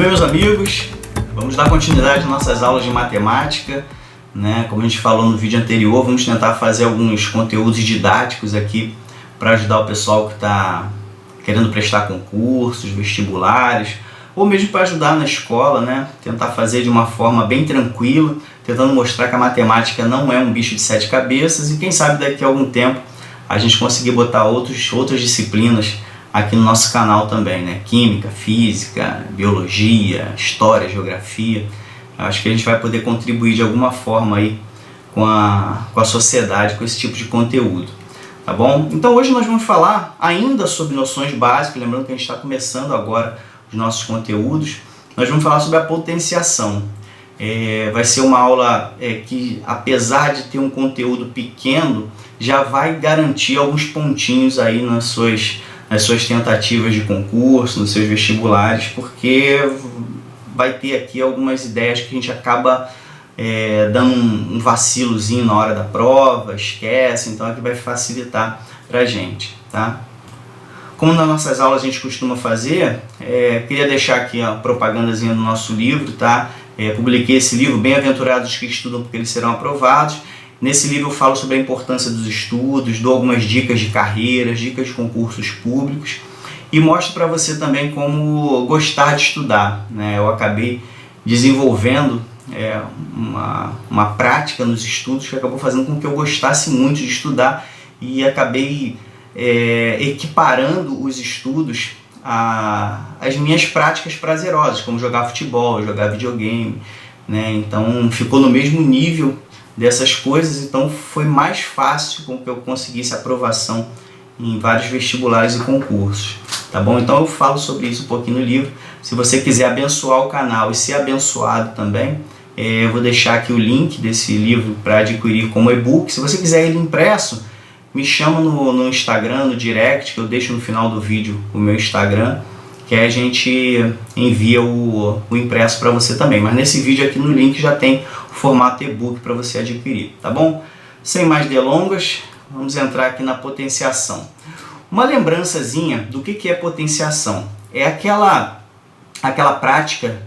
bem, meus amigos? Vamos dar continuidade às nossas aulas de matemática, né? Como a gente falou no vídeo anterior, vamos tentar fazer alguns conteúdos didáticos aqui para ajudar o pessoal que está querendo prestar concursos, vestibulares, ou mesmo para ajudar na escola, né? Tentar fazer de uma forma bem tranquila, tentando mostrar que a matemática não é um bicho de sete cabeças e quem sabe daqui a algum tempo a gente conseguir botar outras disciplinas aqui no nosso canal também, né? Química, física, biologia, história, geografia. Eu acho que a gente vai poder contribuir de alguma forma aí com a sociedade, com esse tipo de conteúdo, tá bom? Então hoje nós vamos falar ainda sobre noções básicas, lembrando que a gente está começando agora os nossos conteúdos. Nós vamos falar sobre a potenciação. Vai ser uma aula que, apesar de ter um conteúdo pequeno, já vai garantir alguns pontinhos aí nas suas tentativas de concurso, nos seus vestibulares, porque vai ter aqui algumas ideias que a gente acaba dando um vacilozinho na hora da prova, esquece, então aqui vai facilitar pra gente, tá? Como nas nossas aulas a gente costuma fazer, queria deixar aqui a propagandazinha do nosso livro, tá? Publiquei esse livro, Bem-aventurados que estudam porque eles serão aprovados. Nesse livro eu falo sobre a importância dos estudos, dou algumas dicas de carreiras, dicas de concursos públicos e mostro para você também como gostar de estudar, né? Eu acabei desenvolvendo uma prática nos estudos que acabou fazendo com que eu gostasse muito de estudar e acabei equiparando os estudos às minhas práticas prazerosas, como jogar futebol, jogar videogame, né? Então ficou no mesmo nível dessas coisas, então foi mais fácil com que eu conseguisse aprovação em vários vestibulares e concursos, tá bom? Então eu falo sobre isso um pouquinho no livro. Se você quiser abençoar o canal e ser abençoado também, eu vou deixar aqui o link desse livro para adquirir como e-book. Se você quiser ele impresso, me chama no Instagram, no direct, que eu deixo no final do vídeo o meu Instagram, que aí a gente envia o impresso para você também. Mas nesse vídeo aqui no link já tem o formato e-book para você adquirir, tá bom? Sem mais delongas, vamos entrar aqui na potenciação. Uma lembrançazinha do que é potenciação. É aquela prática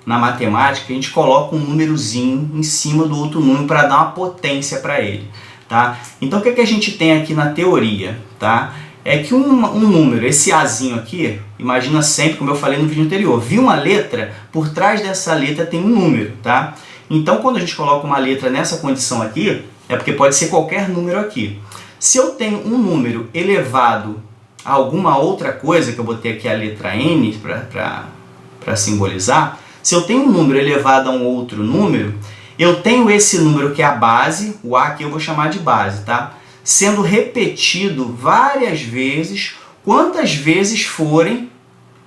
na matemática que a gente coloca um númerozinho em cima do outro número para dar uma potência para ele, tá? Então o que a gente tem aqui na teoria, tá? É que um número, esse Azinho aqui, imagina sempre, como eu falei no vídeo anterior, vi uma letra, por trás dessa letra tem um número, tá? Então quando a gente coloca uma letra nessa condição aqui, é porque pode ser qualquer número aqui. Se eu tenho um número elevado a alguma outra coisa, que eu botei aqui a letra N para simbolizar, se eu tenho um número elevado a um outro número, eu tenho esse número que é a base, o A que eu vou chamar de base, tá? Sendo repetido várias vezes, quantas vezes forem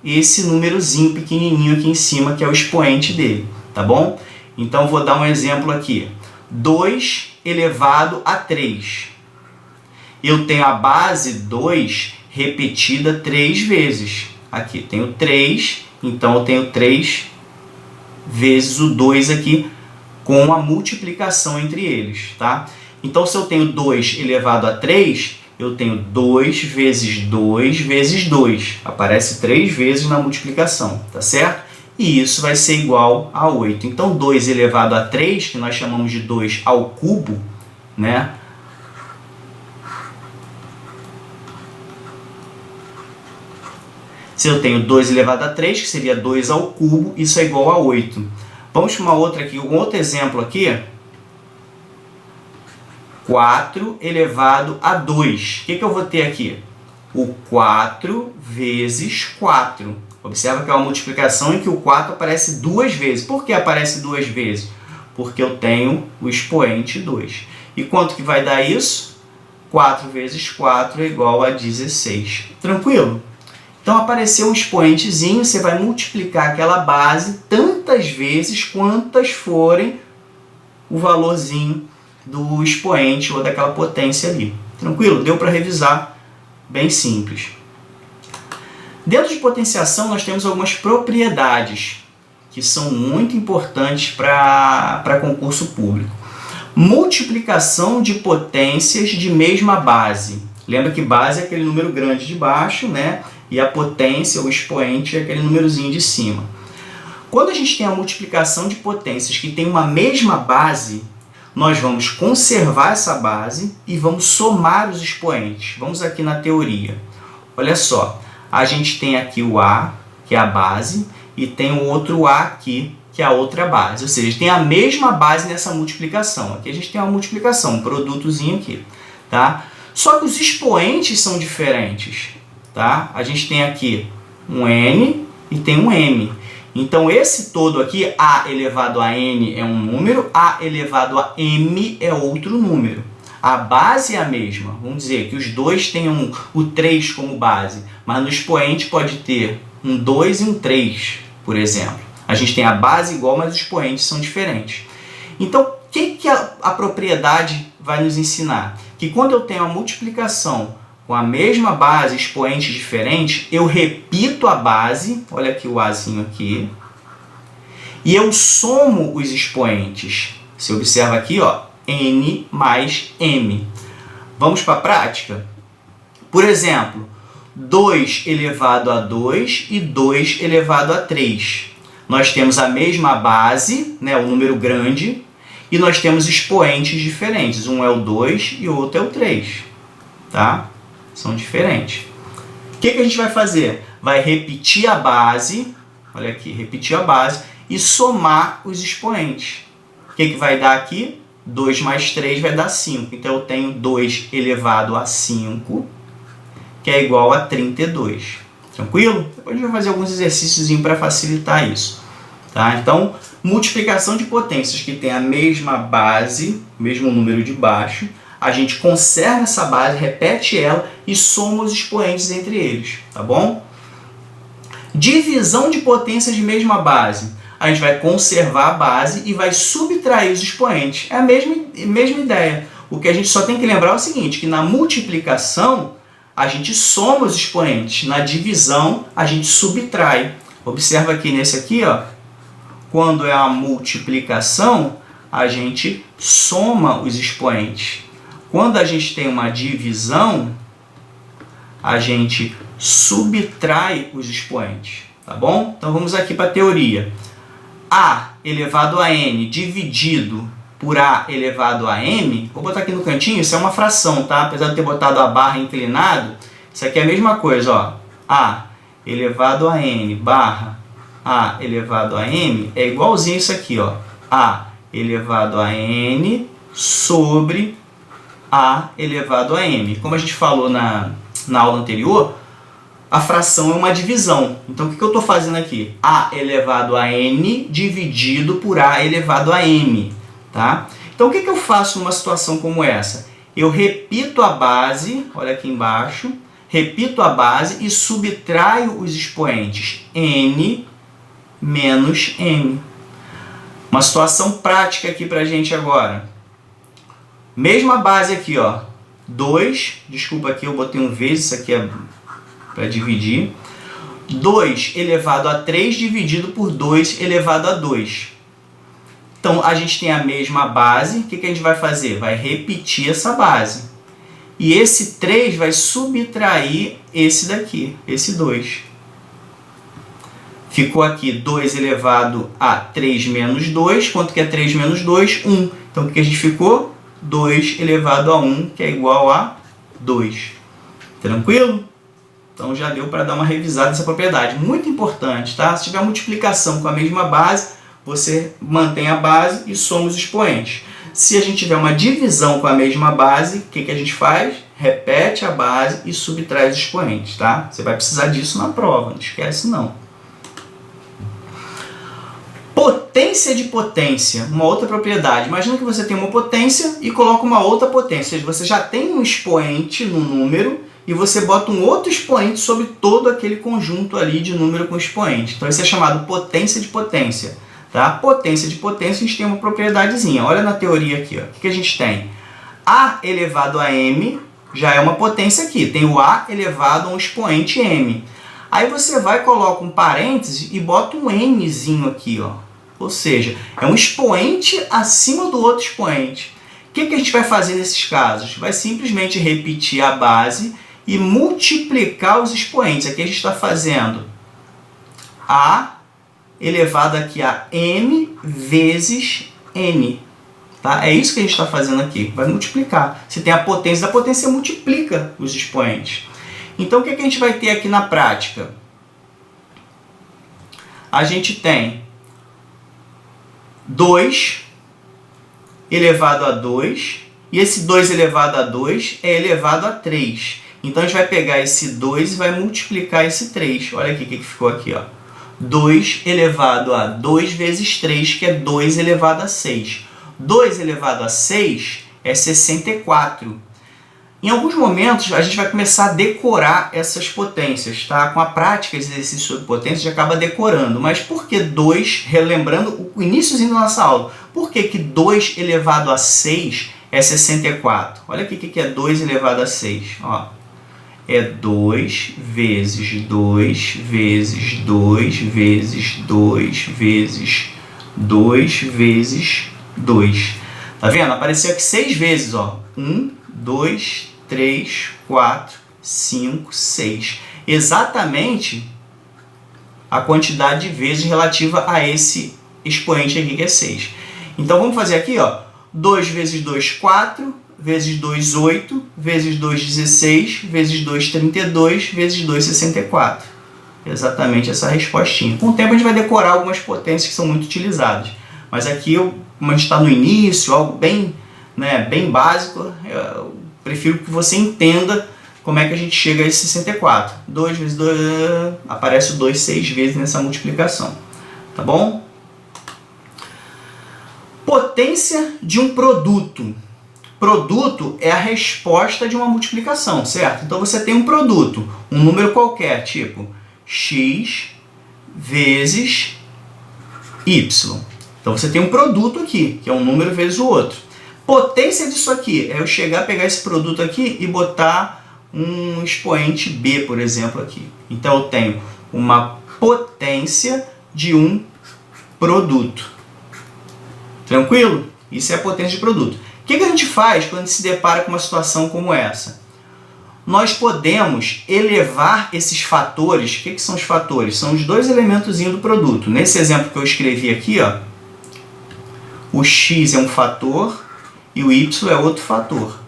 esse númerozinho pequenininho aqui em cima, que é o expoente dele, tá bom? Então vou dar um exemplo aqui. 2 elevado a 3. Eu tenho a base 2 repetida 3 vezes. Aqui tenho 3, então eu tenho 3 vezes o 2 aqui, com a multiplicação entre eles, tá? Então, se eu tenho 2 elevado a 3, eu tenho 2 vezes 2 vezes 2. Aparece 3 vezes na multiplicação, tá certo? E isso vai ser igual a 8. Então, 2 elevado a 3, que nós chamamos de 2 ao cubo, né? Se eu tenho 2 elevado a 3, que seria 2 ao cubo, isso é igual a 8. Vamos para uma outra aqui, um outro exemplo aqui. 4 elevado a 2. O que eu vou ter aqui? O 4 vezes 4. Observa que é uma multiplicação em que o 4 aparece 2 vezes. Por que aparece 2 vezes? Porque eu tenho o expoente 2. E quanto que vai dar isso? 4 vezes 4 é igual a 16. Tranquilo? Então apareceu um expoentezinho, você vai multiplicar aquela base tantas vezes quantas forem o valorzinho do expoente ou daquela potência ali. Tranquilo? Deu para revisar, bem simples. Dentro de potenciação nós temos algumas propriedades que são muito importantes para concurso público. Multiplicação de potências de mesma base. Lembra que base é aquele número grande de baixo, né? E a potência, o expoente, é aquele númerozinho de cima. Quando a gente tem a multiplicação de potências que tem uma mesma base, nós vamos conservar essa base e vamos somar os expoentes. Vamos aqui na teoria. Olha só, a gente tem aqui o A, que é a base, e tem o outro A aqui, que é a outra base. Ou seja, tem a mesma base nessa multiplicação. Aqui a gente tem uma multiplicação, um produtozinho aqui. Tá? Só que os expoentes são diferentes. Tá? A gente tem aqui um N e tem um M. Então, esse todo aqui, A elevado a N é um número, A elevado a M é outro número. A base é a mesma. Vamos dizer que os dois tenham o 3 como base, mas no expoente pode ter um 2 e um 3, por exemplo. A gente tem a base igual, mas os expoentes são diferentes. Então, o que a propriedade vai nos ensinar? Que quando eu tenho a multiplicação com a mesma base, expoentes diferentes, eu repito a base, olha aqui o Azinho aqui, e eu somo os expoentes. Você observa aqui, ó, N mais M. Vamos para a prática? Por exemplo, 2 elevado a 2 e 2 elevado a 3. Nós temos a mesma base, né, o número grande, e nós temos expoentes diferentes. Um é o 2 e o outro é o 3. Tá? São diferentes. O que a gente vai fazer? Vai repetir a base, olha aqui, repetir a base e somar os expoentes. O que vai dar aqui? 2 mais 3 vai dar 5. Então eu tenho 2 elevado a 5, que é igual a 32. Tranquilo? Depois a gente vai fazer alguns exercícios para facilitar isso. Tá? Então, multiplicação de potências que tem a mesma base, mesmo número de baixo, a gente conserva essa base, repete ela e soma os expoentes entre eles, tá bom? Divisão de potências de mesma base. A gente vai conservar a base e vai subtrair os expoentes. É a mesma ideia. O que a gente só tem que lembrar é o seguinte, que na multiplicação a gente soma os expoentes, na divisão a gente subtrai. Observa aqui nesse aqui, ó, quando é a multiplicação, a gente soma os expoentes. Quando a gente tem uma divisão, a gente subtrai os expoentes, tá bom? Então vamos aqui para a teoria. A elevado a N dividido por A elevado a M, vou botar aqui no cantinho, isso é uma fração, tá? Apesar de ter botado a barra inclinado, isso aqui é a mesma coisa, ó. A elevado a N barra A elevado a M é igualzinho isso aqui, ó. A elevado a N sobre A elevado a M. Como a gente falou na aula anterior, a fração é uma divisão. Então, o que eu estou fazendo aqui? A elevado a N dividido por A elevado a M. Tá? Então, o que eu faço numa situação como essa? Eu repito a base, olha aqui embaixo, repito a base e subtraio os expoentes N menos M. Uma situação prática aqui para a gente agora. Mesma base aqui, ó, 2, desculpa aqui eu botei um vezes, isso aqui é para dividir. 2 elevado a 3 dividido por 2 elevado a 2. Então, a gente tem a mesma base, o que a gente vai fazer? Vai repetir essa base. E esse 3 vai subtrair esse daqui, esse 2. Ficou aqui 2 elevado a 3 menos 2. Quanto que é 3 menos 2? 1. Então, o que a gente ficou? 2 elevado a 1, que é igual a 2. Tranquilo? Então, já deu para dar uma revisada nessa propriedade. Muito importante, tá? Se tiver multiplicação com a mesma base, você mantém a base e soma os expoentes. Se a gente tiver uma divisão com a mesma base, o que a gente faz? Repete a base e subtrai os expoentes, tá? Você vai precisar disso na prova, não esquece não. Potência de potência, uma outra propriedade. Imagina que você tem uma potência e coloca uma outra potência. Ou seja, você já tem um expoente no número e você bota um outro expoente sobre todo aquele conjunto ali de número com expoente. Então isso é chamado potência de potência. Tá? Potência de potência, a gente tem uma propriedadezinha. Olha na teoria aqui, ó. O que a gente tem? A elevado a M já é uma potência aqui. Tem o A elevado a um expoente M. Aí você vai, coloca um parêntese e bota um Nzinho aqui, ó. Ou seja, é um expoente acima do outro expoente. O que a gente vai fazer nesses casos? Vai simplesmente repetir a base e multiplicar os expoentes. Aqui a gente está fazendo A elevado aqui a m vezes n. Tá? É isso que a gente está fazendo aqui. Vai multiplicar. Se tem a potência da potência, você multiplica os expoentes. Então, o que a gente vai ter aqui na prática? A gente tem 2 elevado a 2, e esse 2 elevado a 2 é elevado a 3. Então, a gente vai pegar esse 2 e vai multiplicar esse 3. Olha aqui o que ficou aqui. Ó. 2 elevado a 2 vezes 3, que é 2 elevado a 6. 2 elevado a 6 é 64. Em alguns momentos, a gente vai começar a decorar essas potências, tá? Com a prática de exercício sobre potência, a gente acaba decorando. Mas por que 2, relembrando o iníciozinho da nossa aula, por que 2 elevado a 6 é 64? Olha aqui o que é 2 elevado a 6. Ó. É 2 vezes 2 vezes 2 vezes 2 vezes 2 vezes 2. Tá vendo? Apareceu aqui 6 vezes. Ó. 1, 2, 3, 4, 5, 6. Exatamente a quantidade de vezes relativa a esse expoente aqui que é 6. Então vamos fazer aqui, ó, 2 vezes 2, 4, vezes 2, 8, vezes 2, 16, vezes 2, 32, vezes 2, 64. Exatamente essa respostinha. Com o tempo a gente vai decorar algumas potências que são muito utilizadas. Mas aqui, como a gente está no início, algo bem, bem básico, eu prefiro que você entenda como é que a gente chega a esse 64. 2 vezes 2, aparece o 2 6 vezes nessa multiplicação. Tá bom? Potência de um produto. Produto é a resposta de uma multiplicação, certo? Então você tem um produto, um número qualquer, tipo x vezes y. Então você tem um produto aqui, que é um número vezes o outro. Potência disso aqui é eu chegar, pegar esse produto aqui e botar um expoente b, por exemplo, aqui. Então eu tenho uma potência de um produto. Tranquilo? Isso é a potência de produto. O que a gente faz quando a gente se depara com uma situação como essa? Nós podemos elevar esses fatores. O que são os fatores? São os dois elementos do produto. Nesse exemplo que eu escrevi aqui, ó, o x é um fator e o y é outro fator.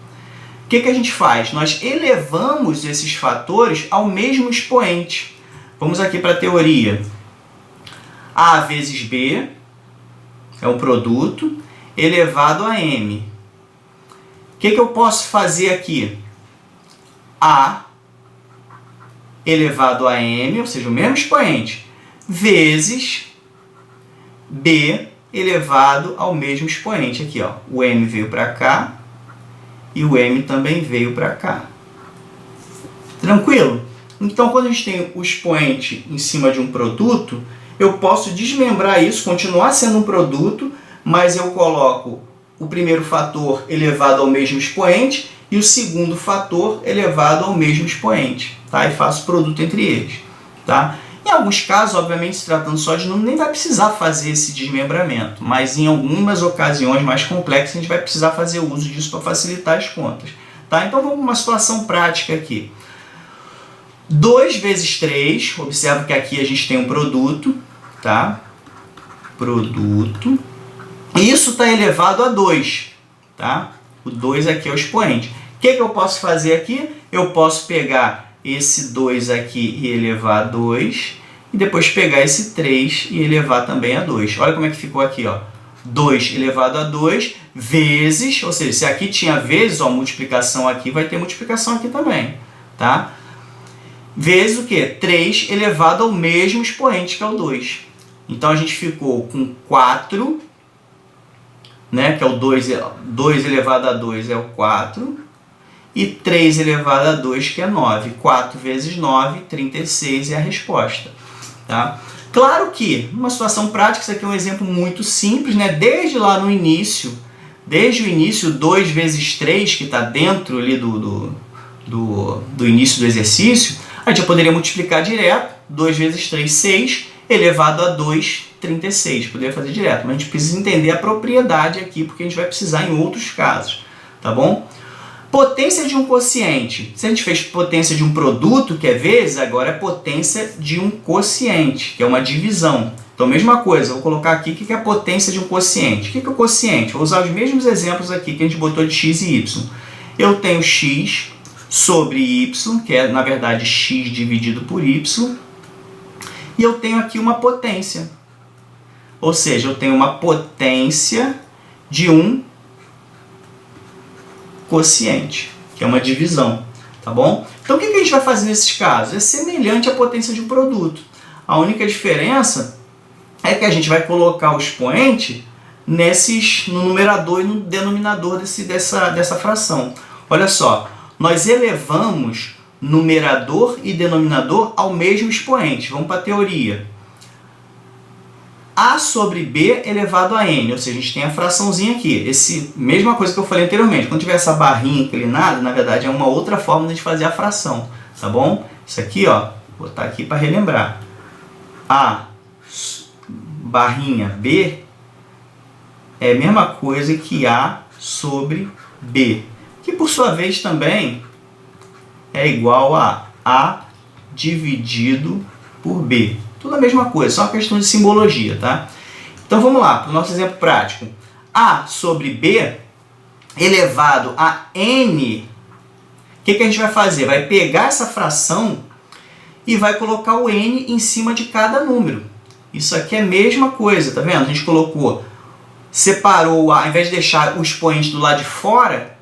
O que a gente faz? Nós elevamos esses fatores ao mesmo expoente. Vamos aqui para a teoria. A vezes b é um produto elevado a m. O que eu posso fazer aqui? A elevado a m, ou seja, o mesmo expoente, vezes b elevado ao mesmo expoente. Aqui, ó, o m veio para cá e o m também veio para cá. Tranquilo? Então, quando a gente tem o expoente em cima de um produto, eu posso desmembrar isso, continuar sendo um produto, mas eu coloco o primeiro fator elevado ao mesmo expoente e o segundo fator elevado ao mesmo expoente, tá? E faço produto entre eles, tá? Em alguns casos, obviamente, se tratando só de número, nem vai precisar fazer esse desmembramento, mas em algumas ocasiões mais complexas, a gente vai precisar fazer uso disso para facilitar as contas, tá? Então, vamos para uma situação prática aqui. 2 vezes 3, observa que aqui a gente tem um produto, tá? Produto. Isso está elevado a 2, tá? O 2 aqui é o expoente. O que eu posso fazer aqui? Eu posso pegar esse 2 aqui e elevar a 2, e depois pegar esse 3 e elevar também a 2. Olha como é que ficou aqui, ó. 2 elevado a 2 vezes, ou seja, se aqui tinha vezes, ó, multiplicação aqui, vai ter multiplicação aqui também, tá? Vezes o quê? 3 elevado ao mesmo expoente, que é o 2. Então, a gente ficou com 4, né, que é o 2 elevado a 2 é o 4, e 3 elevado a 2, que é 9. 4 vezes 9, 36 é a resposta. Tá? Claro que, numa situação prática, isso aqui é um exemplo muito simples, né? Desde lá no início, desde o início, 2 vezes 3, que está dentro ali do início do exercício, a gente já poderia multiplicar direto. 2 vezes 3, 6, elevado a 2, 36. Poderia fazer direto, mas a gente precisa entender a propriedade aqui, porque a gente vai precisar em outros casos. Tá bom? Potência de um quociente. Se a gente fez potência de um produto, que é vezes, agora é potência de um quociente, que é uma divisão. Então, Então, mesma coisa, vou colocar aqui o que é a potência de um quociente. O que é o quociente? Vou usar os mesmos exemplos aqui que a gente botou de x e y. Eu tenho x sobre y, que é, na verdade, x dividido por y, e eu tenho aqui uma potência. Ou seja, eu tenho uma potência de um quociente, que é uma divisão, tá bom? Então, o que a gente vai fazer nesses casos? É semelhante à potência de um produto. A única diferença é que a gente vai colocar o expoente no numerador e no denominador dessa fração. Olha só, nós elevamos numerador e denominador ao mesmo expoente. Vamos para a teoria. A sobre B elevado a N, ou seja, a gente tem a fraçãozinha aqui. Mesma coisa que eu falei anteriormente, quando tiver essa barrinha inclinada, na verdade é uma outra forma de fazer a fração, tá bom? Isso aqui, ó, vou botar aqui para relembrar. A barrinha B é a mesma coisa que A sobre B, que por sua vez também é igual a A dividido por B. Tudo a mesma coisa, só uma questão de simbologia, tá? Então vamos lá, para o nosso exemplo prático. A sobre B elevado a N, o que a gente vai fazer? Vai pegar essa fração e vai colocar o N em cima de cada número. Isso aqui é a mesma coisa, tá vendo? A gente separou, ao invés de deixar o expoente do lado de fora,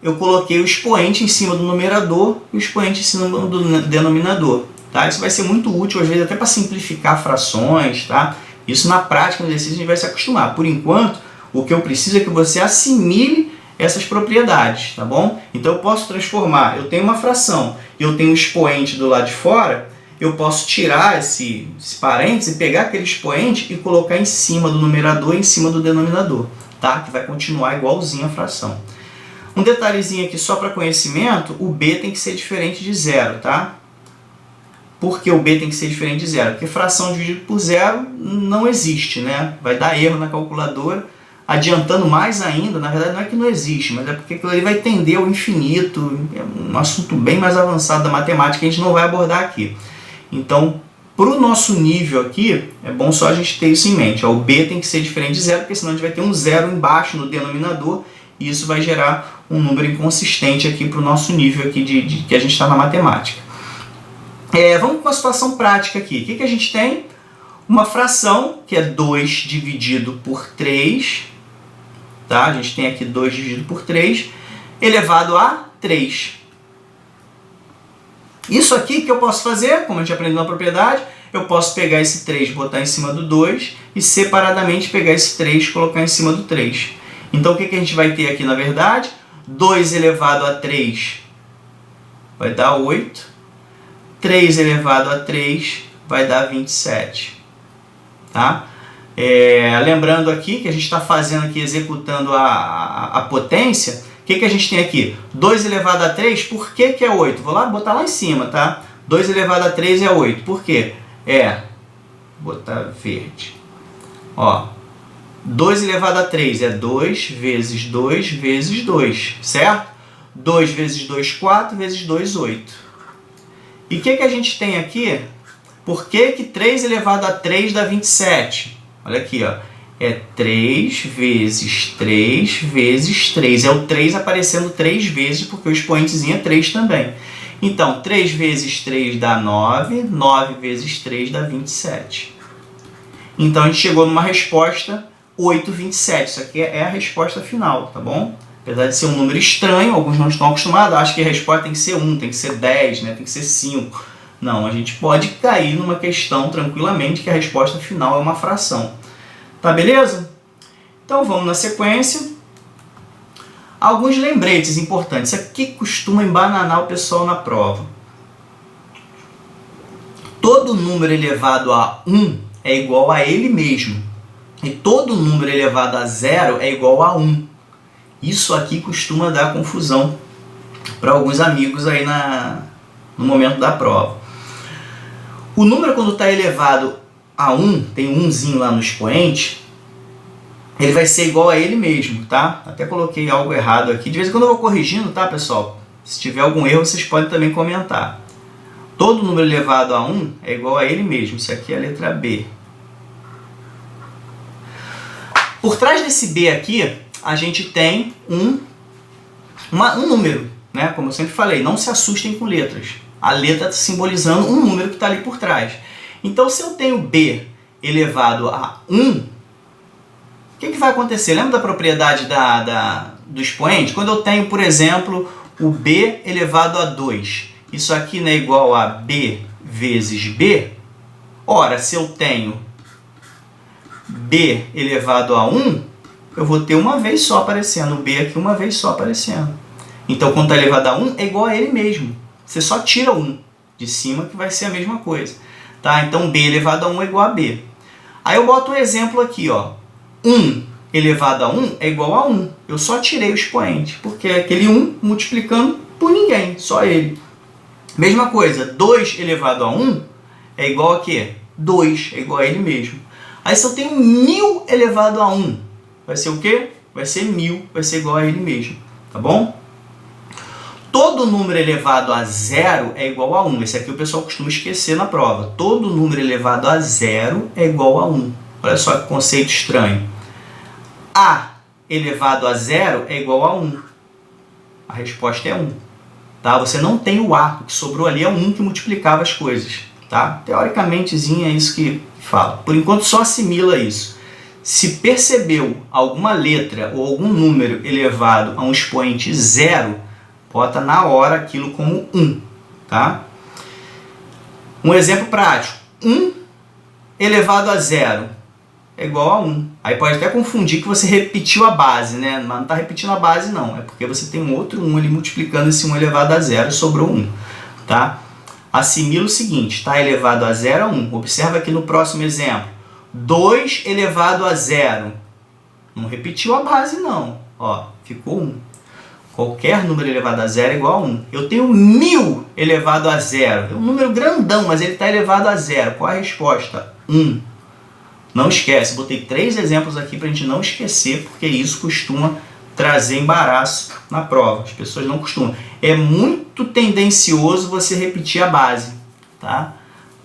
eu coloquei o expoente em cima do numerador e o expoente em cima do denominador. Tá? Isso vai ser muito útil, às vezes, até para simplificar frações. Tá? Isso na prática, no exercício, a gente vai se acostumar. Por enquanto, o que eu preciso é que você assimile essas propriedades. Tá bom? Então, eu posso transformar. Eu tenho uma fração, eu tenho um expoente do lado de fora, eu posso tirar esse parênteses e pegar aquele expoente e colocar em cima do numerador e em cima do denominador. Tá? Que vai continuar igualzinho a fração. Um detalhezinho aqui só para conhecimento, o B tem que ser diferente de zero, tá? Por que o B tem que ser diferente de zero? Porque fração dividida por zero não existe, né? Vai dar erro na calculadora. Adiantando mais ainda, na verdade não é que não existe, mas é porque aquilo ali vai tender ao infinito. É um assunto bem mais avançado da matemática que a gente não vai abordar aqui. Então, para o nosso nível aqui, é bom só a gente ter isso em mente. O B tem que ser diferente de zero, porque senão a gente vai ter um zero embaixo no denominador e isso vai gerar um número inconsistente aqui para o nosso nível aqui que a gente está na matemática. Vamos para uma situação prática aqui. O que a gente tem? Uma fração, que é 2 dividido por 3. Tá? A gente tem aqui 2 dividido por 3, elevado a 3. Isso aqui que eu posso fazer, como a gente aprendeu na propriedade, eu posso pegar esse 3 e botar em cima do 2 e separadamente pegar esse 3 e colocar em cima do 3. Então o que a gente vai ter aqui na verdade? 2 elevado a 3 vai dar 8. 3 elevado a 3 vai dar 27. Tá? Lembrando aqui que a gente está fazendo aqui, executando a potência. O que a gente tem aqui? 2 elevado a 3, por que é 8? Vou lá botar lá em cima, tá? 2 elevado a 3 é 8. Por quê? Vou botar verde. Ó, 2 elevado a 3 é 2 vezes 2 vezes 2, certo? 2 vezes 2, 4, vezes 2, 8. E o que a gente tem aqui? Por que 3 elevado a 3 dá 27? Olha aqui, ó. É 3 vezes 3 vezes 3. É o 3 aparecendo 3 vezes, porque o expoentezinho é 3 também. Então, 3 vezes 3 dá 9. 9 vezes 3 dá 27. Então, a gente chegou numa resposta 8,27. Isso aqui é a resposta final, tá bom? Apesar de ser um número estranho, alguns não estão acostumados, acham que a resposta tem que ser 1, tem que ser 10, né? Tem que ser 5. Não, a gente pode cair numa questão tranquilamente que a resposta final é uma fração. Tá beleza? Então vamos na sequência. Alguns lembretes importantes. Isso aqui costuma embananar o pessoal na prova. Todo número elevado a 1 é igual a ele mesmo. E todo número elevado a 0 é igual a 1. Isso aqui costuma dar confusão para alguns amigos aí no momento da prova. O número, quando está elevado a 1, tem um 1zinho lá no expoente, ele vai ser igual a ele mesmo, tá? Até coloquei algo errado aqui. De vez em quando eu vou corrigindo, tá, pessoal? Se tiver algum erro, vocês podem também comentar. Todo número elevado a 1 é igual a ele mesmo. Isso aqui é a letra B. Por trás desse B aqui, a gente tem um número, né? Como eu sempre falei, não se assustem com letras. A letra está simbolizando um número que está ali por trás. Então, se eu tenho B elevado a 1, o que vai acontecer? Lembra da propriedade do expoente? Quando eu tenho, por exemplo, o B elevado a 2, isso aqui não é igual a B vezes B? Ora, se eu tenho B elevado a 1, eu vou ter uma vez só aparecendo, o B aqui uma vez só aparecendo. Então, quando está elevado a 1, é igual a ele mesmo. Você só tira 1 de cima que vai ser a mesma coisa. Tá? Então, B elevado a 1 é igual a B. Aí eu boto um exemplo aqui, ó. 1 elevado a 1 é igual a 1. Eu só tirei o expoente, porque é aquele 1 multiplicando por ninguém, só ele. Mesma coisa, 2 elevado a 1 é igual a quê? 2, é igual a ele mesmo. Aí se eu tenho 1000 elevado a 1, vai ser o quê? Vai ser 1000, vai ser igual a ele mesmo, tá bom? Todo número elevado a 0 é igual a 1. Esse aqui o pessoal costuma esquecer na prova. Todo número elevado a 0 é igual a 1. Olha só que conceito estranho. A elevado a 0 é igual a 1. A resposta é 1. Tá? Você não tem o A, o que sobrou ali é 1 que multiplicava as coisas. Tá? Teoricamentezinho é isso que fala. Por enquanto só assimila isso. Se percebeu alguma letra ou algum número elevado a um expoente 0, bota na hora aquilo como 1. Tá? Um exemplo prático. 1 elevado a 0 é igual a 1. Aí pode até confundir que você repetiu a base, né? Mas não está repetindo a base não. É porque você tem um outro 1 ali multiplicando esse 1 elevado a 0 e sobrou 1. Tá? Assimila o seguinte, está elevado a 0 a 1. Observa aqui no próximo exemplo. 2 elevado a 0. Não repetiu a base não. Ó, ficou 1. Qualquer número elevado a 0 é igual a 1. Eu tenho 1000 elevado a 0. É um número grandão, mas ele está elevado a 0. Qual a resposta? 1. Não esquece, botei 3 exemplos aqui para a gente não esquecer, porque isso costuma trazer embaraço na prova. As pessoas não costumam. É muito tendencioso você repetir a base. Tá?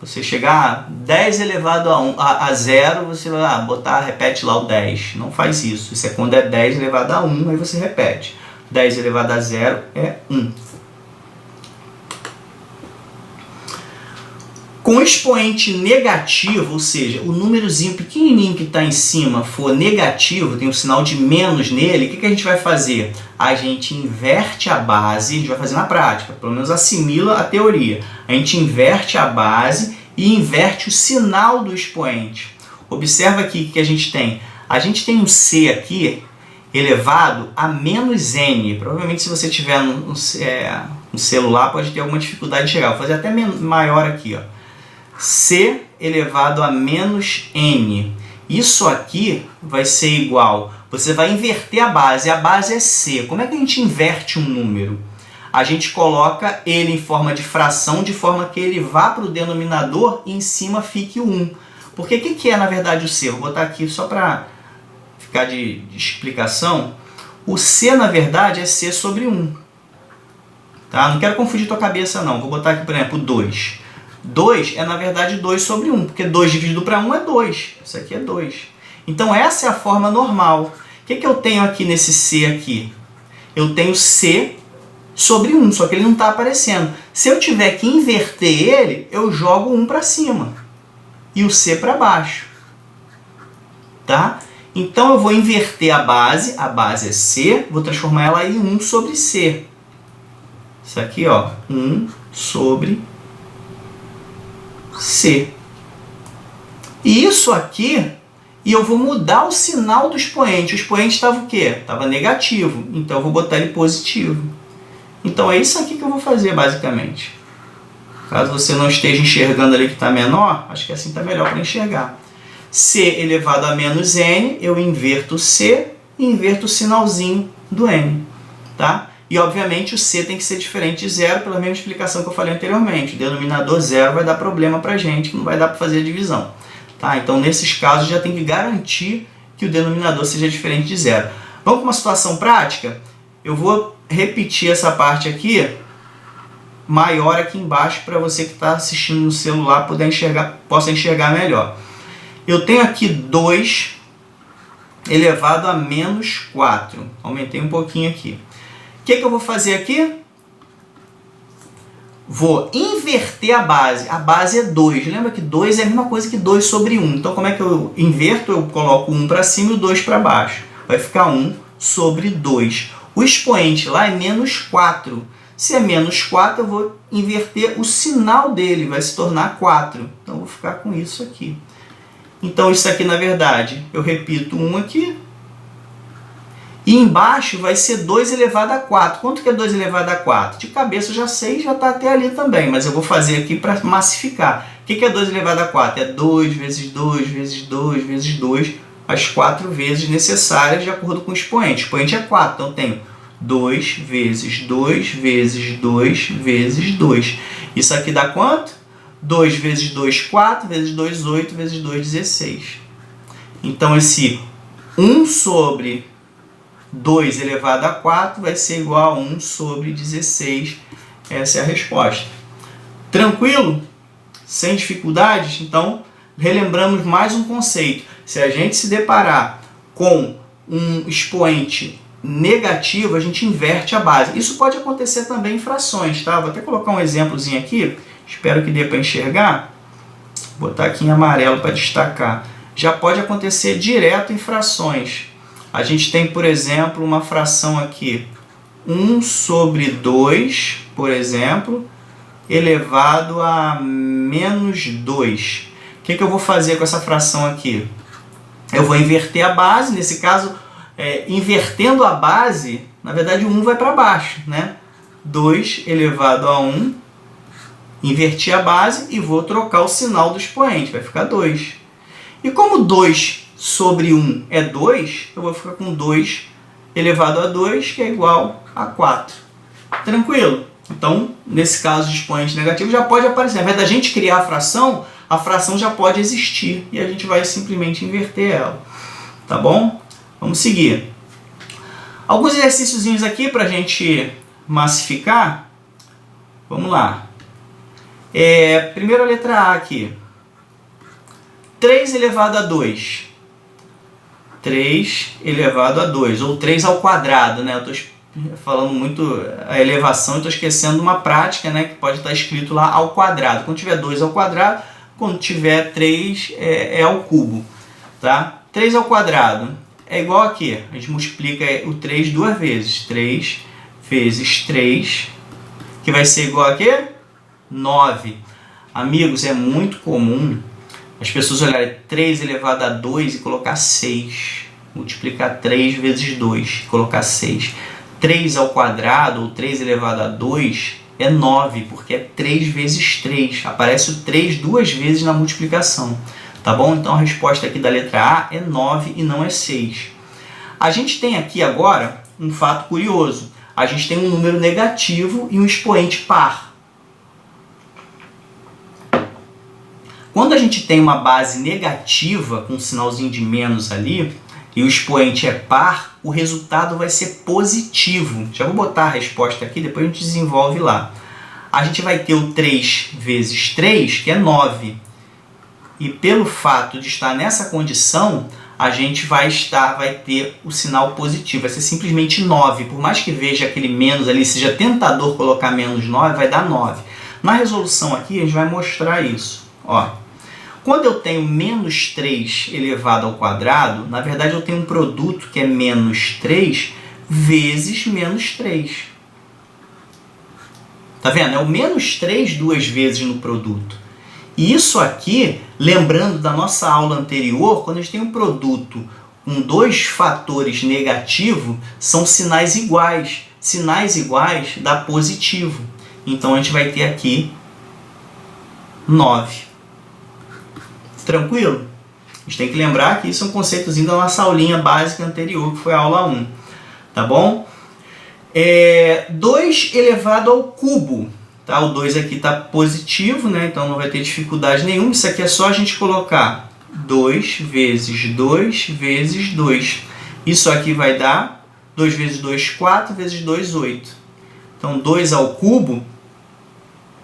Você chegar a 10 elevado a 0, você vai repete lá o 10. Não faz isso. Isso é quando é 10 elevado a 1, aí você repete. 10 elevado a 0 é 1. Com expoente negativo, ou seja, o númerozinho pequenininho que está em cima for negativo, tem um sinal de menos nele, o que a gente vai fazer? A gente inverte a base, a gente vai fazer na prática, pelo menos assimila a teoria. A gente inverte a base e inverte o sinal do expoente. Observa aqui que a gente tem. A gente tem um C aqui elevado a menos n. Provavelmente se você tiver no celular pode ter alguma dificuldade de chegar. Vou fazer até maior aqui, ó. C elevado a menos n. Isso aqui vai ser igual, você vai inverter a base é C. Como é que a gente inverte um número? A gente coloca ele em forma de fração, de forma que ele vá para o denominador e em cima fique o 1. Porque o que é na verdade o C? Vou botar aqui só para ficar de explicação. O C na verdade é C sobre 1. Tá? Não quero confundir tua cabeça não. Vou botar aqui, por exemplo, 2. 2 é, na verdade, 2 sobre 1, porque 2 dividido para 1 é 2. Isso aqui é 2. Então, essa é a forma normal. O que eu tenho aqui nesse C aqui? Eu tenho C sobre 1, só que ele não está aparecendo. Se eu tiver que inverter ele, eu jogo 1 para cima e o C para baixo. Tá? Então, eu vou inverter a base é C, vou transformar ela em 1 sobre C. Isso aqui, ó, 1 sobre C. E isso aqui, e eu vou mudar o sinal do expoente. O expoente estava o quê? Estava negativo. Então eu vou botar ele positivo. Então é isso aqui que eu vou fazer basicamente. Caso você não esteja enxergando ali que está menor, acho que assim está melhor para enxergar. C elevado a menos n, eu inverto C e inverto o sinalzinho do n. Tá? E, obviamente, o C tem que ser diferente de 0, pela mesma explicação que eu falei anteriormente. O denominador 0 vai dar problema para a gente, que não vai dar para fazer a divisão. Tá? Então, nesses casos, já tem que garantir que o denominador seja diferente de 0. Vamos para uma situação prática? Eu vou repetir essa parte aqui, maior aqui embaixo, para você que está assistindo no celular possa enxergar melhor. Eu tenho aqui 2 elevado a menos 4. Aumentei um pouquinho aqui. O que eu vou fazer aqui? Vou inverter a base. A base é 2. Lembra que 2 é a mesma coisa que 2 sobre 1. Então, como é que eu inverto? Eu coloco 1 para cima e o 2 para baixo. Vai ficar 1 sobre 2. O expoente lá é menos 4. Se é menos 4, eu vou inverter o sinal dele. Vai se tornar 4. Então, eu vou ficar com isso aqui. Então, isso aqui, na verdade, eu repito 1 aqui. E embaixo vai ser 2 elevado a 4. Quanto que é 2 elevado a 4? De cabeça eu já sei, já está até ali também. Mas eu vou fazer aqui para massificar. O que é 2 elevado a 4? É 2 vezes 2 vezes 2 vezes 2. As 4 vezes necessárias de acordo com o expoente. O expoente é 4. Então, eu tenho 2 vezes 2 vezes 2 vezes 2. Isso aqui dá quanto? 2 vezes 2, 4. Vezes 2, 8. Vezes 2, 16. Então, esse 1 sobre 2 elevado a 4 vai ser igual a 1 sobre 16. Essa é a resposta. Tranquilo? Sem dificuldades? Então, relembramos mais um conceito. Se a gente se deparar com um expoente negativo, a gente inverte a base. Isso pode acontecer também em frações, tá? Vou até colocar um exemplozinho aqui. Espero que dê para enxergar. Vou botar aqui em amarelo para destacar. Já pode acontecer direto em frações. A gente tem, por exemplo, uma fração aqui, 1 sobre 2, por exemplo, elevado a menos 2. O que eu vou fazer com essa fração aqui? Eu vou inverter a base, nesse caso, invertendo a base, na verdade o 1 vai para baixo, né? 2 elevado a 1, inverti a base e vou trocar o sinal do expoente, vai ficar 2. E como 2 sobre 1 é 2, eu vou ficar com 2 elevado a 2, que é igual a 4. Tranquilo? Então, nesse caso de expoente negativo, já pode aparecer. Ao invés da gente criar a fração já pode existir e a gente vai simplesmente inverter ela. Tá bom? Vamos seguir. Alguns exercíciozinhos aqui para a gente massificar. Vamos lá. Primeiro a letra A aqui. 3 elevado a 2. 3 elevado a 2, ou 3 ao quadrado, né? Eu estou falando muito a elevação e estou esquecendo uma prática, né? Que pode estar escrito lá ao quadrado. Quando tiver 2 ao quadrado, quando tiver 3 é ao cubo, tá? 3 ao quadrado é igual a quê? A gente multiplica o 3 duas vezes. 3 vezes 3, que vai ser igual a quê? 9. Amigos, é muito comum as pessoas olharem 3 elevado a 2 e colocar 6. Multiplicar 3 vezes 2 e colocar 6. 3 ao quadrado, ou 3 elevado a 2, é 9, porque é 3 vezes 3. Aparece o 3 duas vezes na multiplicação. Tá bom? Então a resposta aqui da letra A é 9 e não é 6. A gente tem aqui agora um fato curioso. A gente tem um número negativo e um expoente par. Quando a gente tem uma base negativa, com um sinalzinho de menos ali, e o expoente é par, o resultado vai ser positivo. Já vou botar a resposta aqui, depois a gente desenvolve lá. A gente vai ter o 3 vezes 3, que é 9. E pelo fato de estar nessa condição, a gente vai ter o sinal positivo. Vai ser simplesmente 9. Por mais que veja aquele menos ali, seja tentador colocar menos 9, vai dar 9. Na resolução aqui, a gente vai mostrar isso. Ó. Quando eu tenho menos 3 elevado ao quadrado, na verdade eu tenho um produto que é menos 3 vezes menos 3. Tá vendo? É o menos 3 duas vezes no produto. E isso aqui, lembrando da nossa aula anterior, quando a gente tem um produto com dois fatores negativos, são sinais iguais. Sinais iguais dá positivo. Então a gente vai ter aqui 9. Tranquilo? A gente tem que lembrar que isso é um conceitozinho da nossa aulinha básica anterior, que foi a aula 1. Tá bom? 2 elevado ao cubo. Tá? O 2 aqui está positivo, né? Então não vai ter dificuldade nenhuma. Isso aqui é só a gente colocar 2 vezes 2 vezes 2. Isso aqui vai dar 2 vezes 2, 4, vezes 2, 8. Então 2 ao cubo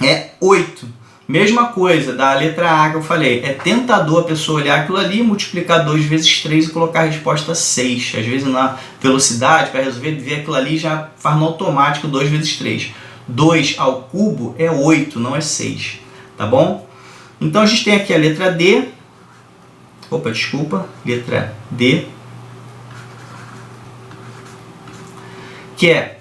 é 8. Mesma coisa da letra A que eu falei, é tentador a pessoa olhar aquilo ali, multiplicar 2 vezes 3 e colocar a resposta 6. Às vezes na velocidade, para resolver, ver aquilo ali já faz no automático 2 vezes 3. 2 ao cubo é 8, não é 6, tá bom? Então a gente tem aqui a letra D, letra D, que é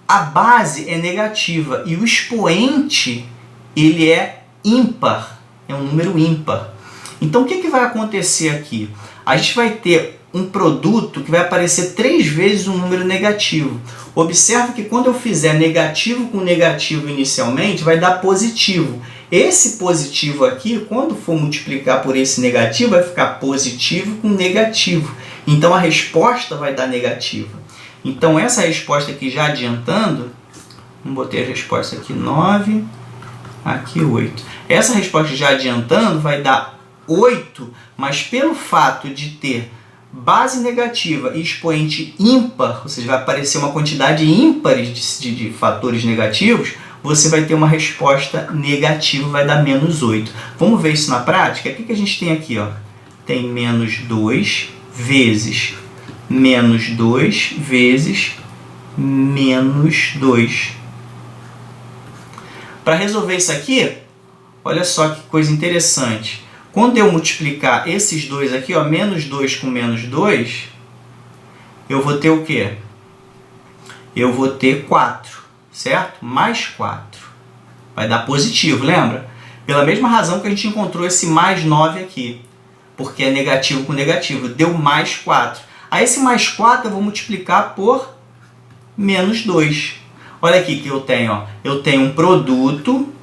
a base é negativa e o expoente ele é ímpar, é um número ímpar. Então o que vai acontecer aqui? A gente vai ter um produto que vai aparecer 3 vezes um número negativo. Observa que quando eu fizer negativo com negativo inicialmente, vai dar positivo. Esse positivo aqui, quando for multiplicar por esse negativo, vai ficar positivo com negativo. Então a resposta vai dar negativa. Então essa resposta aqui já adiantando, botei a resposta aqui 9, aqui 8. Essa resposta já adiantando vai dar 8, mas pelo fato de ter base negativa e expoente ímpar, ou seja, vai aparecer uma quantidade ímpar de fatores negativos, você vai ter uma resposta negativa, vai dar menos 8. Vamos ver isso na prática? O que a gente tem aqui? Ó? Tem menos 2 vezes menos 2 vezes menos 2. Para resolver isso aqui, olha só que coisa interessante. Quando eu multiplicar esses dois aqui, ó, menos 2 com menos 2, eu vou ter o quê? Eu vou ter 4, certo? Mais 4. Vai dar positivo, lembra? Pela mesma razão que a gente encontrou esse mais 9 aqui. Porque é negativo com negativo. Deu mais 4. Aí esse mais 4 eu vou multiplicar por menos 2. Olha aqui que eu tenho. Ó. Eu tenho um produto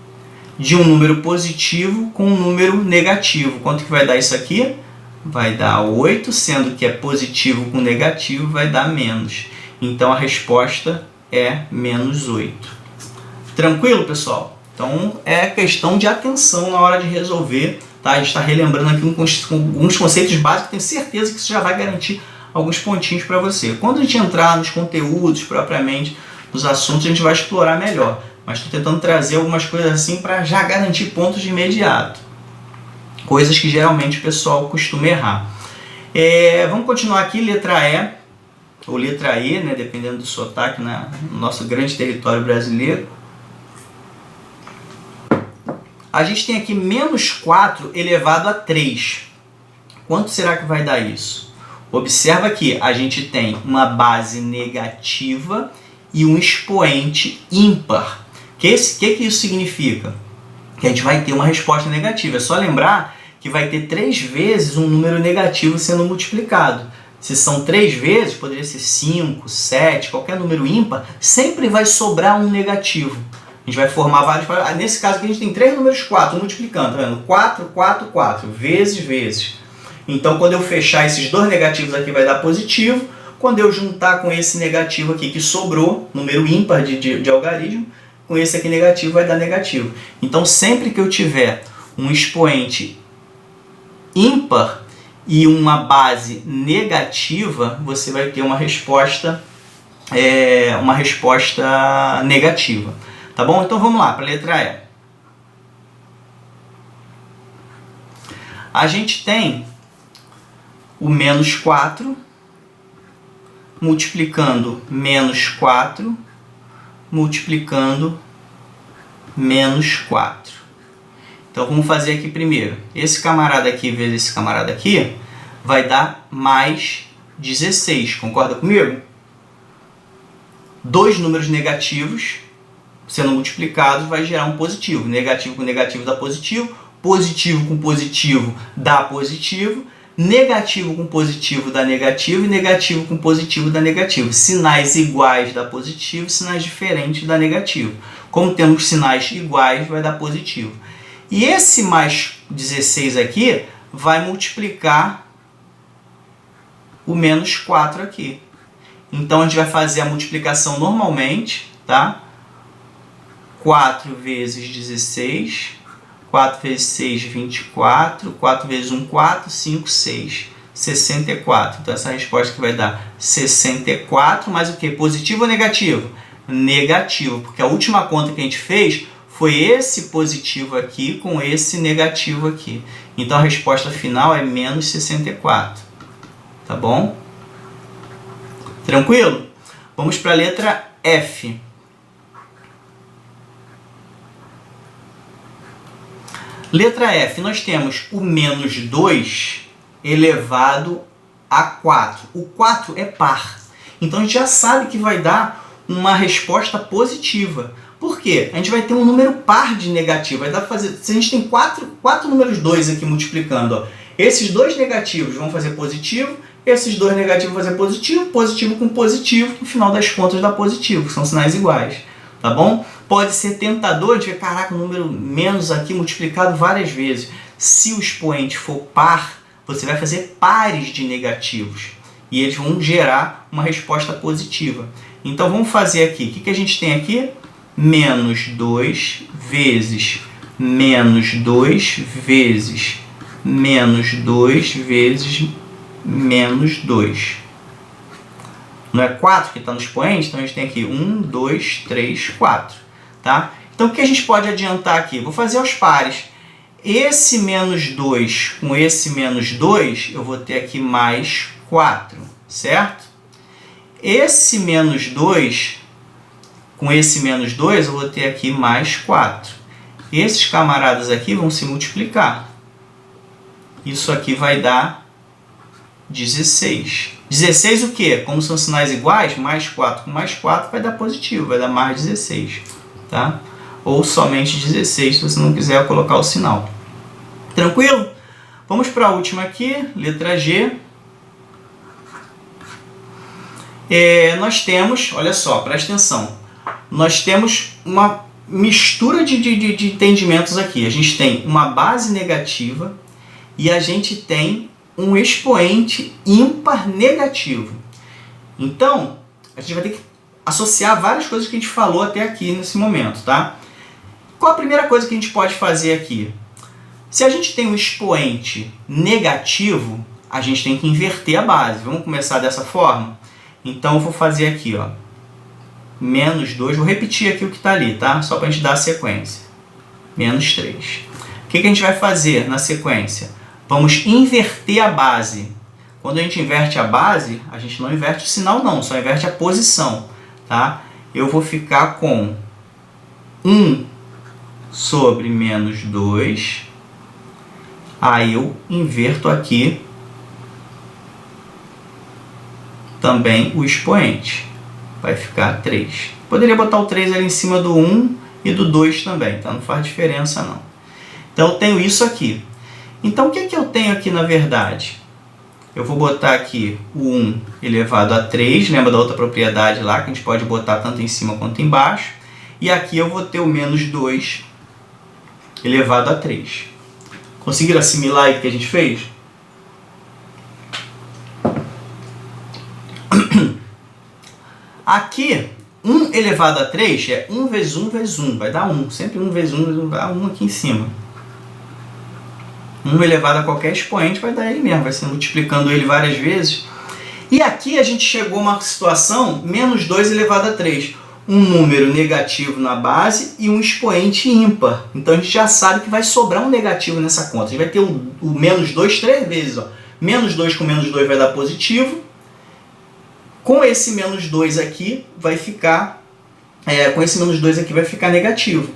de um número positivo com um número negativo. Quanto que vai dar isso aqui? Vai dar 8, sendo que é positivo com negativo, vai dar menos. Então a resposta é menos 8. Tranquilo, pessoal? Então é questão de atenção na hora de resolver. Tá? A gente está relembrando aqui alguns conceitos básicos, tenho certeza que isso já vai garantir alguns pontinhos para você. Quando a gente entrar nos conteúdos propriamente, nos assuntos, a gente vai explorar melhor. Mas estou tentando trazer algumas coisas assim para já garantir pontos de imediato. Coisas que geralmente o pessoal costuma errar. Vamos continuar aqui, letra E, ou letra E, né, dependendo do sotaque, no nosso grande território brasileiro. A gente tem aqui menos 4 elevado a 3. Quanto será que vai dar isso? Observa que a gente tem uma base negativa e um expoente ímpar. O que isso significa? Que a gente vai ter uma resposta negativa. É só lembrar que vai ter 3 vezes um número negativo sendo multiplicado. Se são 3 vezes, poderia ser 5, 7, qualquer número ímpar, sempre vai sobrar um negativo. A gente vai formar vários... Nesse caso aqui a gente tem 3 números 4 multiplicando, tá vendo? 4, 4, 4, vezes. Então quando eu fechar esses dois negativos aqui vai dar positivo. Quando eu juntar com esse negativo aqui que sobrou, número ímpar de algarismo, com esse aqui negativo vai dar negativo. Então sempre que eu tiver um expoente ímpar e uma base negativa, você vai ter uma resposta negativa. Tá bom? Então vamos lá para a letra E. A gente tem o menos 4 multiplicando menos 4 multiplicando menos 4. Então vamos fazer aqui primeiro. Esse camarada aqui vezes esse camarada aqui vai dar mais 16. Concorda comigo? Dois números negativos sendo multiplicados vai gerar um positivo. Negativo com negativo dá positivo. Positivo com positivo dá positivo. Negativo com positivo dá negativo. E negativo com positivo dá negativo. Sinais iguais dá positivo. Sinais diferentes dá negativo. Como temos sinais iguais, vai dar positivo. E esse mais 16 aqui vai multiplicar o menos 4 aqui. Então a gente vai fazer a multiplicação normalmente, tá? 4 vezes 16, 4 vezes 6, 24, 4 vezes 1, 4, 5, 6, 64. Então essa resposta que vai dar 64, mas o que? Positivo ou negativo? Negativo, porque a última conta que a gente fez foi esse positivo aqui com esse negativo aqui. Então a resposta final é menos 64. Tá bom? Tranquilo? Vamos para a letra F. Letra F, nós temos o menos 2 elevado a 4. O 4 é par. Então a gente já sabe que vai dar uma resposta positiva. Por quê? A gente vai ter um número par de negativo. Vai dar pra fazer, se a gente tem quatro números 2 aqui multiplicando, ó, esses dois negativos vão fazer positivo, esses dois negativos vão fazer positivo, positivo com positivo, no final das contas dá positivo, que são sinais iguais. Tá bom? Pode ser tentador de ver, caraca, o número menos aqui multiplicado várias vezes. Se o expoente for par, você vai fazer pares de negativos. E eles vão gerar uma resposta positiva. Então vamos fazer aqui. O que a gente tem aqui? Menos 2 vezes menos 2 vezes menos 2 vezes menos 2. Não é 4 que está no expoente? Então a gente tem aqui 1, 2, 3, 4. Tá? Então o que a gente pode adiantar aqui? Vou fazer os pares. Esse menos 2 com esse menos 2, eu vou ter aqui mais 4, certo? Esse menos 2 com esse menos 2, eu vou ter aqui mais 4. Esses camaradas aqui vão se multiplicar. Isso aqui vai dar 16. 16 o quê? Como são sinais iguais, mais 4 com mais 4 vai dar positivo, vai dar mais 16. Tá? Ou somente 16, se você não quiser colocar o sinal. Tranquilo? Vamos para a última aqui, letra G. Nós temos, olha só, presta atenção, nós temos uma mistura de entendimentos aqui. A gente tem uma base negativa e a gente tem um expoente ímpar negativo. Então, a gente vai ter que associar várias coisas que a gente falou até aqui nesse momento, tá? Qual a primeira coisa que a gente pode fazer aqui? Se a gente tem um expoente negativo, a gente tem que inverter a base. Vamos começar dessa forma? Então eu vou fazer aqui, ó, menos 2, vou repetir aqui o que está ali, tá? Só para a gente dar a sequência. Menos 3. O que a gente vai fazer na sequência? Vamos inverter a base. Quando a gente inverte a base, a gente não inverte o sinal não, só inverte a posição, tá? Eu vou ficar com 1 sobre menos 2. Aí eu inverto aqui também o expoente. Vai ficar 3. Poderia botar o 3 ali em cima do 1 e do 2 também, tá? Não faz diferença não. Então eu tenho isso aqui. Então o que eu tenho aqui na verdade? Eu vou botar aqui o 1 elevado a 3, lembra da outra propriedade lá, que a gente pode botar tanto em cima quanto embaixo. E aqui eu vou ter o menos 2 elevado a 3. Conseguiram assimilar aí o que a gente fez? Aqui, 1 elevado a 3 é 1 vezes 1 vezes 1, vai dar 1. Sempre 1 vezes 1 vezes 1, vai dar 1 aqui em cima. 1 elevado a qualquer expoente vai dar ele mesmo, vai ser multiplicando ele várias vezes. E aqui a gente chegou a uma situação, menos 2 elevado a 3. Um número negativo na base e um expoente ímpar. Então a gente já sabe que vai sobrar um negativo nessa conta. A gente vai ter o menos 2 3 vezes. Ó. Menos 2 com menos 2 vai dar positivo. Com esse menos 2 aqui vai ficar... com esse menos 2 aqui vai ficar negativo.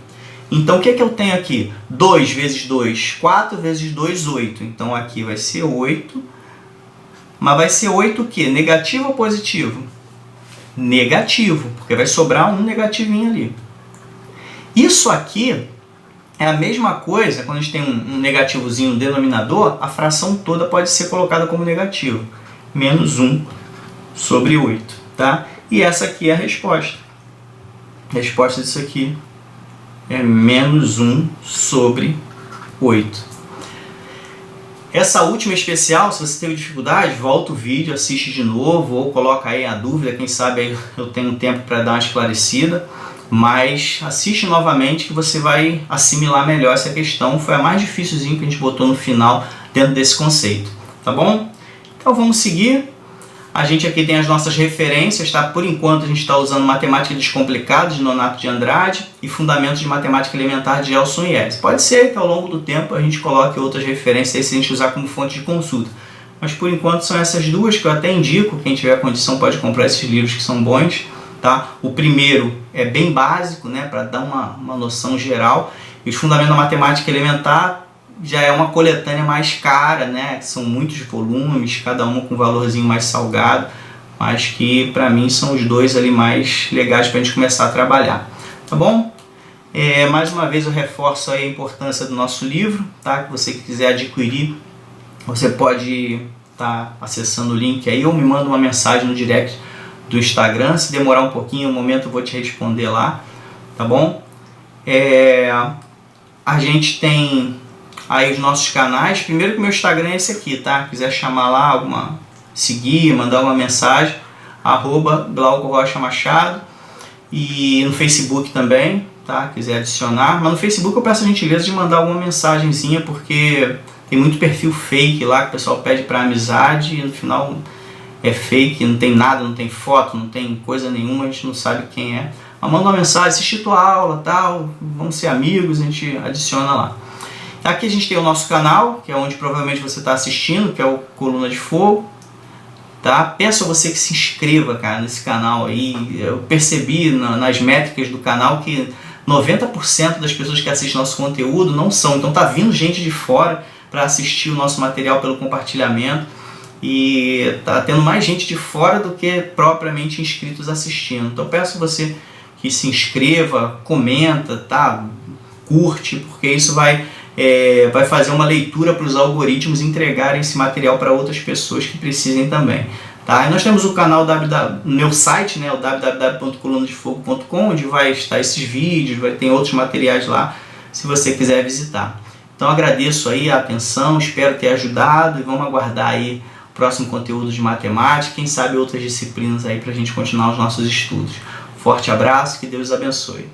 Então o que eu tenho aqui? 2 vezes 2, 4 vezes 2, 8. Então aqui vai ser 8. Mas vai ser 8 o quê? Negativo ou positivo? Negativo, porque vai sobrar um negativinho ali. Isso aqui é a mesma coisa, quando a gente tem um negativozinho no denominador, a fração toda pode ser colocada como negativo. Menos 1 sobre 8. Tá? E essa aqui é a resposta. A resposta disso aqui é menos 1 sobre 8. Essa última especial, se você teve dificuldade, volta o vídeo, assiste de novo ou coloca aí a dúvida, quem sabe aí eu tenho tempo para dar uma esclarecida, mas assiste novamente que você vai assimilar melhor essa questão. Foi a mais dificilzinha que a gente botou no final dentro desse conceito, tá bom? Então vamos seguir. A gente aqui tem as nossas referências, tá? Por enquanto a gente está usando Matemática Descomplicada, de Nonato de Andrade, e Fundamentos de Matemática Elementar, de Gelson Yeres. Pode ser que ao longo do tempo a gente coloque outras referências aí, se a gente usar como fonte de consulta. Mas por enquanto são essas duas que eu até indico. Quem tiver condição pode comprar esses livros que são bons, tá? O primeiro é bem básico, né? Para dar uma noção geral. E os Fundamentos da Matemática Elementar já é uma coletânea mais cara, né? São muitos volumes, cada um com um valorzinho mais salgado, mas que para mim são os dois ali mais legais para a gente começar a trabalhar, tá bom? Mais uma vez eu reforço aí a importância do nosso livro, tá? Que você quiser adquirir, você pode estar acessando o link aí ou me manda uma mensagem no direct do Instagram. Se demorar um pouquinho, um momento eu vou te responder lá, tá bom? A gente tem aí os nossos canais. Primeiro que o meu Instagram é esse aqui, tá? Quiser chamar lá, seguir, mandar uma mensagem, @Glauco Rocha Machado. E no Facebook também, tá? Quiser adicionar. Mas no Facebook eu peço a gentileza de mandar alguma mensagenzinha, porque tem muito perfil fake lá que o pessoal pede para amizade e no final é fake, não tem nada, não tem foto, não tem coisa nenhuma, a gente não sabe quem é. Mas manda uma mensagem, assisti tua aula, tal, vamos ser amigos, a gente adiciona lá. Aqui a gente tem o nosso canal, que é onde provavelmente você está assistindo, que é o Coluna de Fogo, tá? Peço a você que se inscreva, cara, nesse canal aí. Eu percebi nas métricas do canal que 90% das pessoas que assistem nosso conteúdo não são. Então tá vindo gente de fora para assistir o nosso material pelo compartilhamento e tá tendo mais gente de fora do que propriamente inscritos assistindo. Então peço a você que se inscreva, comenta, tá? Curte, porque isso vai fazer uma leitura para os algoritmos entregarem esse material para outras pessoas que precisem também, tá? E nós temos o canal no meu site, né, o www.colunadefogo.com, onde vai estar esses vídeos, vai ter outros materiais lá, se você quiser visitar. Então agradeço aí a atenção, espero ter ajudado e vamos aguardar aí o próximo conteúdo de matemática, quem sabe outras disciplinas aí para a gente continuar os nossos estudos. Forte abraço, que Deus abençoe.